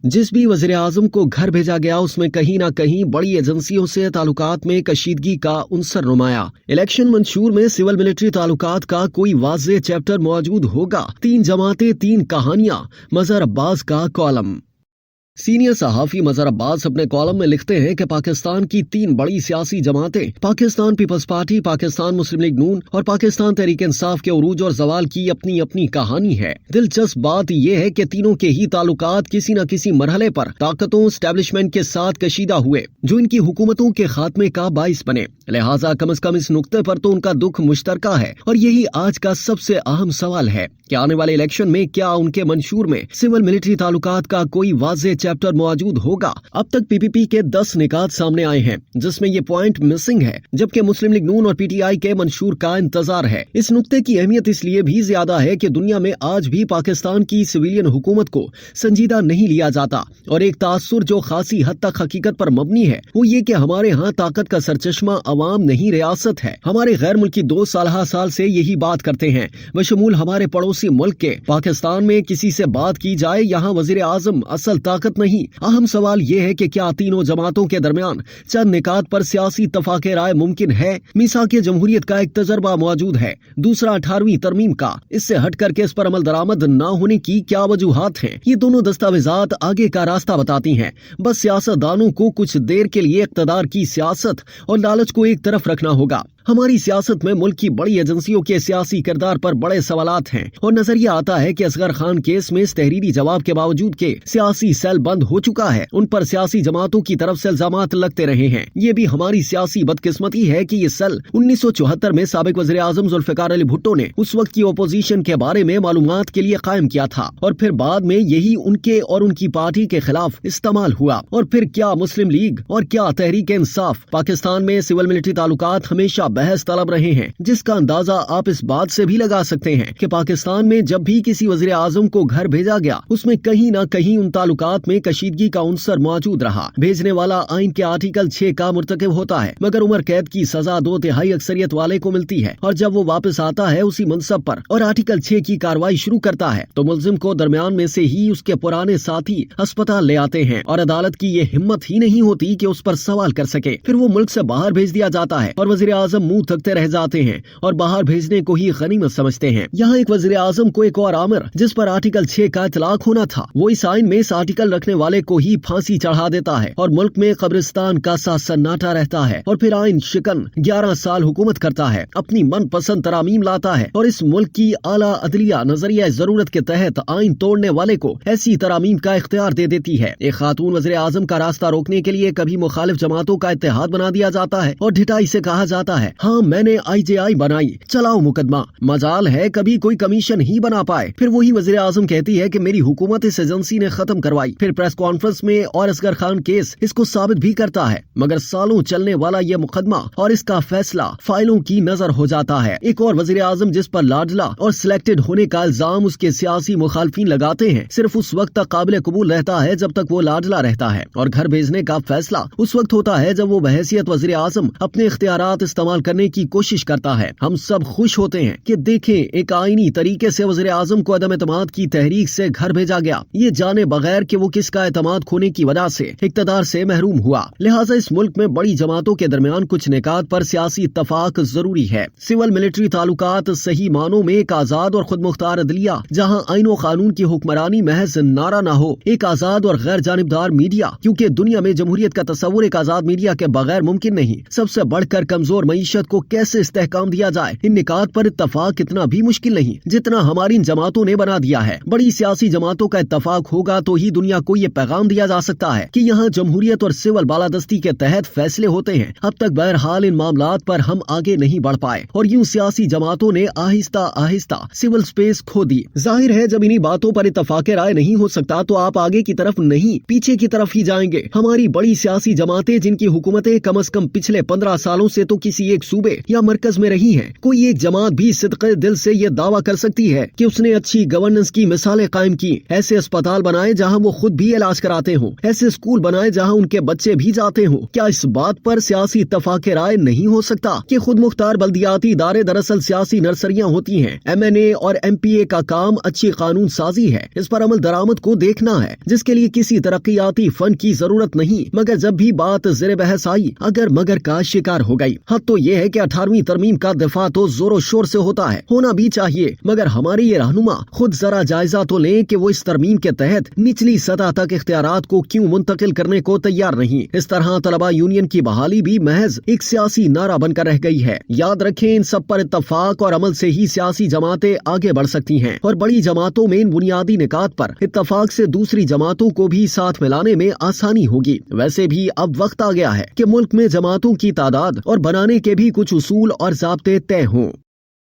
जिस भी वज़ीर आज़म को घर भेजा गया उसमें कहीं ना कहीं बड़ी एजेंसियों से ताल्लुकात में कशीदगी का उनसर नुमाया। इलेक्शन मंशूर में सिविल मिलिट्री ताल्लुकात का कोई वाज़ेह चैप्टर मौजूद होगा। 3 जमातें 3 कहानियां, मज़हर अब्बास का कॉलम। सीनियर सहाफ़ी मज़हर अब्बास अपने कॉलम में लिखते हैं कि पाकिस्तान की 3 बड़ी सियासी जमातें पाकिस्तान पीपल्स पार्टी, पाकिस्तान मुस्लिम लीग नून और पाकिस्तान तहरीक इंसाफ के उरूज और जवाल की अपनी अपनी कहानी है। दिलचस्प बात यह है कि तीनों के ही ताल्लुकात किसी न किसी मरहले पर ताकतों एस्टेब्लिशमेंट के साथ कशीदा हुए जो इनकी हुकूमतों के खात्मे का बाइस बने। लिहाजा कम से कम इस नुक्ते पर तो उनका दुख मुश्तरका है और यही आज का सबसे अहम सवाल है कि आने वाले इलेक्शन में क्या उनके मंशूर में सिविल मिलिट्री ताल्लुकात का कोई वाज़ेह चैप्टर मौजूद होगा। अब तक पीपीपी के 10 निकात सामने आए हैं जिसमें ये पॉइंट मिसिंग है, जबकि मुस्लिम लीग नून और पीटीआई के मंशूर का इंतजार है। इस नुक्ते की अहमियत इसलिए भी ज्यादा है कि दुनिया में आज भी पाकिस्तान की सिविलियन हुकूमत को संजीदा नहीं लिया जाता और एक तासुर जो खासी हद तक हकीकत पर मबनी है वो ये कि हमारे यहाँ ताकत का सरचश्मा अवाम नहीं रियासत है। हमारे गैर मुल्की दोस्त साल से यही बात करते हैं, बशमूल हमारे पड़ोसी मुल्क के। पाकिस्तान में किसी से बात की जाए यहाँ वजीर आजम असल ताकत नहीं। अहम सवाल ये है कि क्या तीनों जमातों के दरमियान चंद निकात पर सियासी इत्तफाक़ राय मुमकिन है। मीसाक़ जमहूरियत का एक तजर्बा मौजूद है, दूसरा 18वीं तरमीम का। इससे हट करके इस पर अमल दरामद न होने की क्या वजूहात हैं। ये दोनों दस्तावेजात आगे का रास्ता बताती हैं। बस सियासतदानों को कुछ देर के लिए इक़्तिदार की सियासत और लालच को एक तरफ रखना होगा। हमारी सियासत में मुल्क की बड़ी एजेंसियों के सियासी किरदार पर बड़े सवालात हैं और नजरिया आता है कि असगर खान केस में इस तहरीरी जवाब के बावजूद के सियासी सेल बंद हो चुका है। उन पर सियासी जमातों की तरफ से इल्जामात लगते रहे हैं। ये भी हमारी सियासी बदकिस्मती है कि ये सेल 1974 में साबिक वज़ीर आज़म जुल्फ़िकार अली भुट्टो ने उस वक्त की ओपोजिशन के बारे में मालूमात के लिए कायम किया था और फिर बाद में यही उनके और उनकी पार्टी के खिलाफ इस्तेमाल हुआ। और फिर क्या मुस्लिम लीग और क्या तहरीक इंसाफ पाकिस्तान में सिविल मिलिट्री ताल्लुकात हमेशा बहस तलब रहे हैं, जिसका अंदाजा आप इस बात से भी लगा सकते हैं कि पाकिस्तान में जब भी किसी वज़ीर आज़म को घर भेजा गया उसमें कहीं न कहीं उन ताल्लुकात में कशीदगी का उनसर मौजूद रहा। भेजने वाला आइन के आर्टिकल 6 का मुर्तकिब होता है मगर उम्र कैद की सजा 2/3 अक्सरियत वाले को मिलती है और जब वो वापस आता है उसी मनसब पर और आर्टिकल 6 की कार्रवाई शुरू करता है तो मुल्जिम को दरमियान में से ही उसके पुराने साथी अस्पताल ले आते हैं और अदालत की ये हिम्मत ही नहीं होती कि उस पर सवाल कर सके। फिर वो मुल्क से बाहर भेज दिया जाता है और वज़ीर आज़म मुंह थकते रह जाते हैं और बाहर भेजने को ही गनीमत समझते हैं। यहाँ एक वज़ीर आज़म को एक और आमिर जिस पर आर्टिकल 6 का इतलाक होना था वो इस आइन में इस आर्टिकल रखने वाले को ही फांसी चढ़ा देता है और मुल्क में कब्रिस्तान का सा सन्नाटा रहता है। और फिर आइन शिकन 11 साल हुकूमत करता है, अपनी मनपसंद तरामीम लाता है और इस मुल्क की आला अदलिया नजरिया जरूरत के तहत आइन तोड़ने वाले को ऐसी तरामीम का इख्तियार दे देती है। एक खातून वज़ीर आज़म का रास्ता रोकने के लिए कभी मुखालिफ जमातों का इत्तेहाद बना दिया जाता है और ढिठाई से कहा जाता है हाँ मैंने IJI बनाई, चलाओ मुकदमा। मजाल है कभी कोई कमीशन ही बना पाए। फिर वही वज़ीर आज़म कहती है कि मेरी हुकूमत इस एजेंसी ने खत्म करवाई। फिर प्रेस कॉन्फ्रेंस में और असगर खान केस इसको साबित भी करता है मगर सालों चलने वाला यह मुकदमा और इसका फैसला फाइलों की नजर हो जाता है। एक और वज़ीर आज़म जिस पर लाडला और सिलेक्टेड होने का इल्जाम उसके सियासी मुखालफिन लगाते हैं सिर्फ उस वक्त तक काबिल कबूल रहता है जब तक वो लाडला रहता है और घर भेजने का फैसला उस वक्त होता है जब वो बहैसियत वज़ीर आज़म अपने इख्तियारात इस्तेमाल करने की कोशिश करता है। हम सब खुश होते हैं कि देखें एक आईनी तरीके से वज़ीर आज़म को अदम एतमाद की तहरीक से घर भेजा गया, ये जाने बगैर कि वो किसका एतमाद खोने की वजह से इक़्तिदार से महरूम हुआ। लिहाजा इस मुल्क में बड़ी जमातों के दरमियान कुछ निकात पर सियासी इत्तफाक जरूरी है। सिविल मिलिट्री ताल्लुकात सही मानों में एक आजाद और खुद मुख्तार अदलिया जहाँ आइन और कानून की हुक्मरानी महज नारा न हो, एक आजाद और गैर जानिबदार मीडिया, क्योंकि दुनिया में जमहूरियत का तस्वुर एक आजाद मीडिया के बगैर मुमकिन नहीं। सबसे बढ़कर कमजोर मईशत को कैसे इस्तेहकाम दिया जाए, इन निकात पर इत्तफाक इतना भी मुश्किल नहीं जितना हमारी इन जमातों ने बना दिया है। बड़ी सियासी जमातों का इत्तफाक होगा तो ही दुनिया को ये पैगाम दिया जा सकता है कि यहाँ जमहूरियत और सिविल बालादस्ती के तहत फैसले होते हैं। अब तक बहरहाल इन मामलात पर हम आगे नहीं बढ़ पाए और यूं सियासी जमातों ने आहिस्ता आहिस्ता सिविल स्पेस खो दी। जाहिर है जब इन्हीं बातों पर इत्तफाक राय नहीं हो सकता तो आप आगे की तरफ नहीं पीछे की तरफ ही जाएंगे। हमारी बड़ी सियासी जमातें जिनकी हुकूमतें कम से कम पिछले 15 सालों से तो किसी एक एक सूबे या मरकज में रही हैं। कोई एक जमात भी सिद्क़े दिल से ये दावा कर सकती है कि उसने अच्छी गवर्नेंस की मिसालें कायम की। ऐसे अस्पताल बनाए जहाँ वो खुद भी इलाज कराते हों, ऐसे स्कूल बनाए जहाँ उनके बच्चे भी जाते हों। क्या इस बात पर सियासी इत्तफाक राय नहीं हो सकता कि खुद मुख्तार बल्दियाती इदारे दरअसल सियासी नर्सरियाँ होती हैं? MNA और MPA का काम अच्छी कानून साजी है, इस पर अमल दरामद को देखना है, जिसके लिए किसी तरक्याती फंड की जरूरत नहीं। मगर जब भी बात ज़ेरे बहस आई, अगर मगर का शिकार हो गई। हद तो ये है कि 18वीं तरमीम का दिफा तो जोरों शोर से होता है, होना भी चाहिए, मगर हमारे ये रहनुमा खुद जरा जायजा तो लें कि वो इस तरमीम के तहत निचली सतह तक इख्तियारात को क्यों मुंतकिल करने को तैयार नहीं। इस तरह तलबा यूनियन की बहाली भी महज एक सियासी नारा बनकर रह गई है। याद रखें, इन सब पर इत्तफाक और अमल से ही सियासी जमातें आगे बढ़ सकती हैं और बड़ी जमातों में इन बुनियादी निकात पर इत्तफाक से दूसरी जमातों को भी साथ मिलाने में आसानी होगी। वैसे भी अब वक्त आ गया है कि मुल्क में जमातों की तादाद और बनाने के भी कुछ उसूल और ज़ाब्ते तय हों।